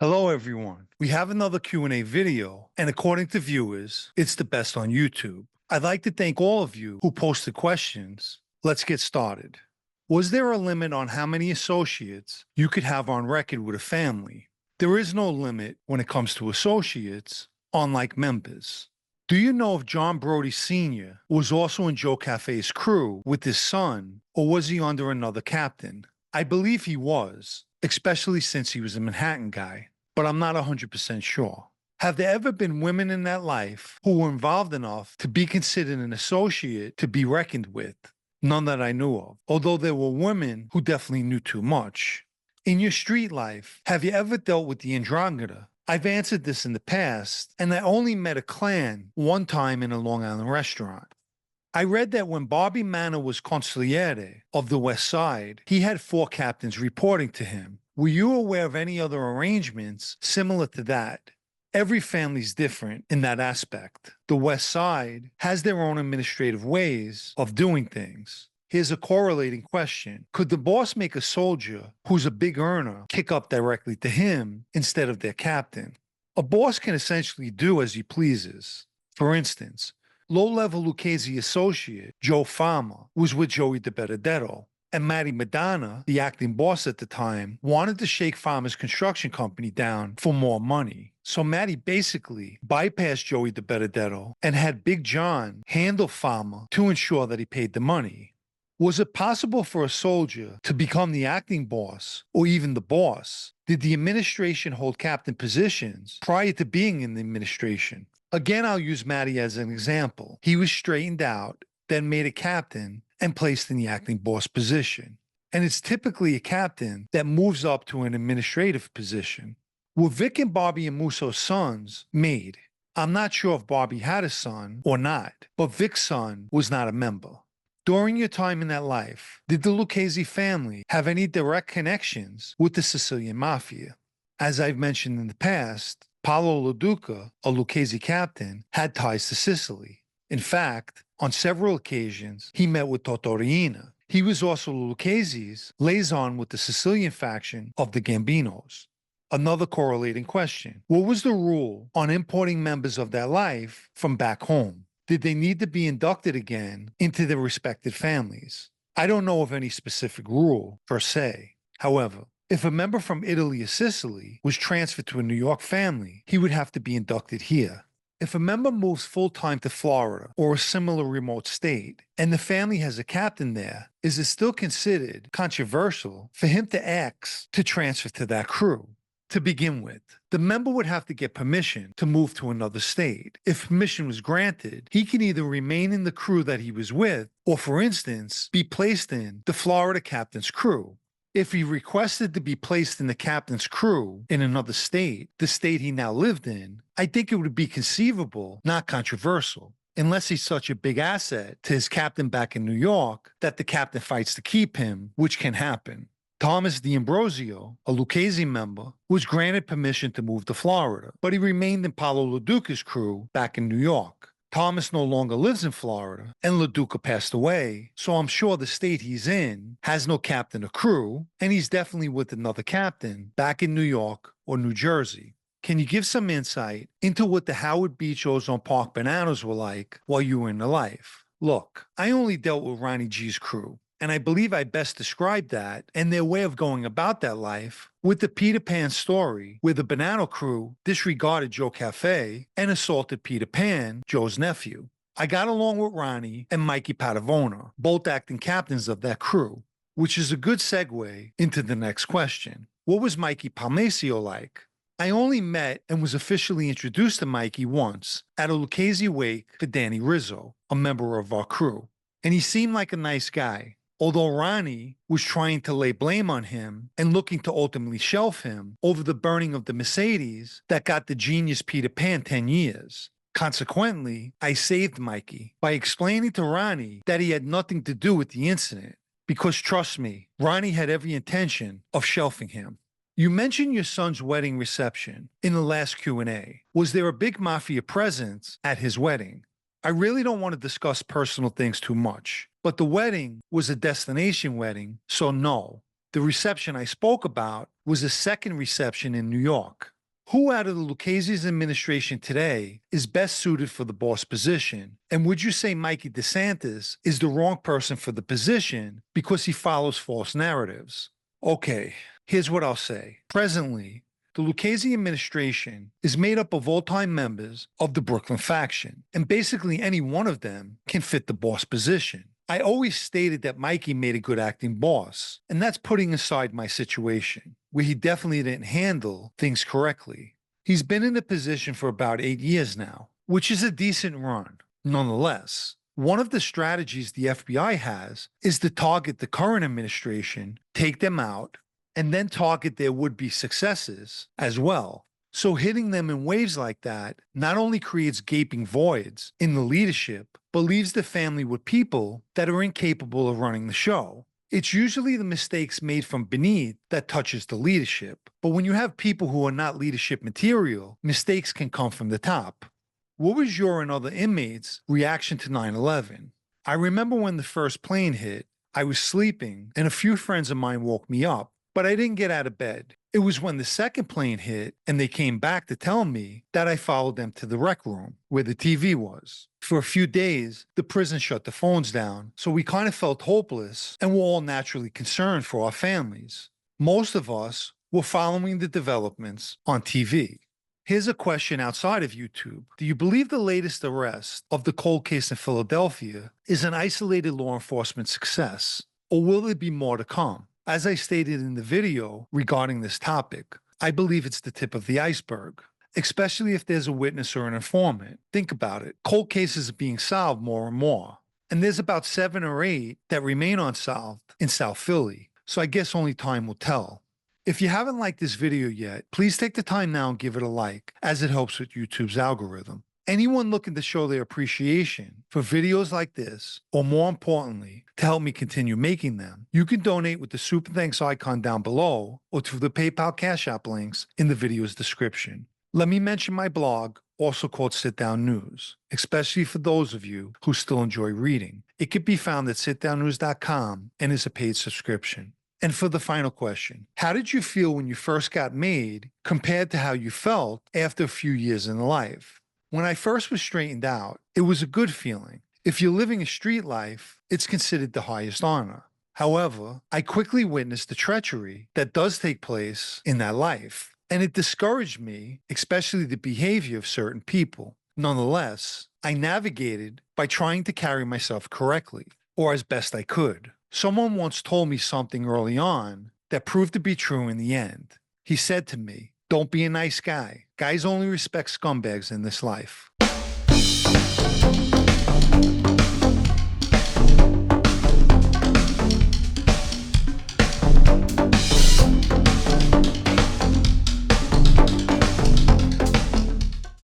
Hello everyone. We have another Q&A video, and according to viewers, it's the best on YouTube. I'd like to thank all of you who posted questions. Let's get started. Was there a limit on how many associates you could have on record with a family? There is no limit when it comes to associates, unlike members. Do you know if John Brody Sr. was also in Joe Cafe's crew with his son, or was he under another captain? I believe he was, especially since he was a Manhattan guy, but I'm not 100% sure. Have there ever been women in that life who were involved enough to be considered an associate to be reckoned with? None that I knew of, although there were women who definitely knew too much. In your street life, have you ever dealt with the androgynous? I've answered this in the past, and I only met a clan one time in a Long Island restaurant. I read that when Bobby Manor was consigliere of the West Side, he had 4 captains reporting to him. Were you aware of any other arrangements similar to that? Every family's different in that aspect. The West Side has their own administrative ways of doing things. Here's a correlating question. Could the boss make a soldier who's a big earner kick up directly to him instead of their captain? A boss can essentially do as he pleases. For instance, low-level Lucchese associate Joe Fama was with Joey DiBenedetto, and Matty Madonna, the acting boss at the time, wanted to shake Fama's construction company down for more money. So Matty basically bypassed Joey DiBenedetto and had Big John handle Fama to ensure that he paid the money. Was it possible for a soldier to become the acting boss or even the boss? Did the administration hold captain positions prior to being in the administration? Again, I'll use Matty as an example. He was straightened out, then made a captain, and placed in the acting boss position. And it's typically a captain that moves up to an administrative position. Were Vic and Bobby and Musso's sons made? I'm not sure if Bobby had a son or not, but Vic's son was not a member. During your time in that life, did the Lucchese family have any direct connections with the Sicilian Mafia? As I've mentioned in the past, Paolo Lo Duca, a Lucchese captain, had ties to Sicily. In fact, on several occasions, he met with Tortorina. He was also Lucchese's liaison with the Sicilian faction of the Gambinos. Another correlating question. What was the rule on importing members of that life from back home? Did they need to be inducted again into their respective families? I don't know of any specific rule, per se. However, if a member from Italy or Sicily was transferred to a New York family, he would have to be inducted here. If a member moves full-time to Florida or a similar remote state, and the family has a captain there, is it still considered controversial for him to ask to transfer to that crew? To begin with, the member would have to get permission to move to another state. If permission was granted, he can either remain in the crew that he was with, or for instance, be placed in the Florida captain's crew. If he requested to be placed in the captain's crew in another state, the state he now lived in, I think it would be conceivable, not controversial, unless he's such a big asset to his captain back in New York that the captain fights to keep him, which can happen. Thomas D'Ambrosio, a Lucchese member, was granted permission to move to Florida, but he remained in Paolo Lo Duca's crew back in New York. Thomas no longer lives in Florida, and Lo Duca passed away, so I'm sure the state he's in has no captain or crew, and he's definitely with another captain back in New York or New Jersey. Can you give some insight into what the Howard Beach Ozone Park Bonannos were like while you were in the life? Look, I only dealt with Ronnie G's crew, and I believe I best described that and their way of going about that life with the Peter Pan story, where the Bonanno crew disregarded Joe Cafe and assaulted Peter Pan, Joe's nephew. I got along with Ronnie and Mikey Palmaccio, both acting captains of that crew, which is a good segue into the next question. What was Mikey Palmaccio like? I only met and was officially introduced to Mikey once at a Lucchese wake for Danny Rizzo, a member of our crew, and he seemed like a nice guy. Although Ronnie was trying to lay blame on him and looking to ultimately shelf him over the burning of the Mercedes that got the genius Peter Pan 10 years. Consequently, I saved Mikey by explaining to Ronnie that he had nothing to do with the incident, because trust me, Ronnie had every intention of shelving him. You mentioned your son's wedding reception in the last Q&A. Was there a big Mafia presence at his wedding? I really don't want to discuss personal things too much, but the wedding was a destination wedding, so no. The reception I spoke about was a second reception in New York. Who out of the Lucchese's administration today is best suited for the boss position? And would you say Mikey DeSantis is the wrong person for the position because he follows false narratives? Okay, here's what I'll say. Presently, the Lucchese administration is made up of old-time members of the Brooklyn faction, and basically any one of them can fit the boss position. I always stated that Mikey made a good acting boss, and that's putting aside my situation, where he definitely didn't handle things correctly. He's been in the position for about 8 years now, which is a decent run. Nonetheless, one of the strategies the FBI has is to target the current administration, take them out, and then target their would-be successors as well. So hitting them in waves like that not only creates gaping voids in the leadership, but leaves the family with people that are incapable of running the show. It's usually the mistakes made from beneath that touches the leadership. But when you have people who are not leadership material, mistakes can come from the top. What was your and other inmates' reaction to 9/11? I remember when the first plane hit, I was sleeping and a few friends of mine woke me up, but I didn't get out of bed. It was when the second plane hit and they came back to tell me that I followed them to the rec room where the TV was. For a few days, the prison shut the phones down, so we kind of felt hopeless and were all naturally concerned for our families. Most of us were following the developments on TV. Here's a question outside of YouTube. Do you believe the latest arrest of the cold case in Philadelphia is an isolated law enforcement success, or will there be more to come? As I stated in the video regarding this topic, I believe it's the tip of the iceberg, especially if there's a witness or an informant. Think about it. Cold cases are being solved more and more, and there's about 7 or 8 that remain unsolved in South Philly, so I guess only time will tell. If you haven't liked this video yet, please take the time now and give it a like, as it helps with YouTube's algorithm. Anyone looking to show their appreciation for videos like this, or more importantly, to help me continue making them, you can donate with the Super Thanks icon down below or through the PayPal Cash App links in the video's description. Let me mention my blog, also called Sit Down News, especially for those of you who still enjoy reading. It can be found at sitdownnews.com and is a paid subscription. And for the final question, how did you feel when you first got made compared to how you felt after a few years in life? When I first was straightened out, it was a good feeling. If you're living a street life, it's considered the highest honor. However, I quickly witnessed the treachery that does take place in that life, and it discouraged me, especially the behavior of certain people. Nonetheless, I navigated by trying to carry myself correctly, or as best I could. Someone once told me something early on that proved to be true in the end. He said to me, "Don't be a nice guy. Guys only respect scumbags in this life."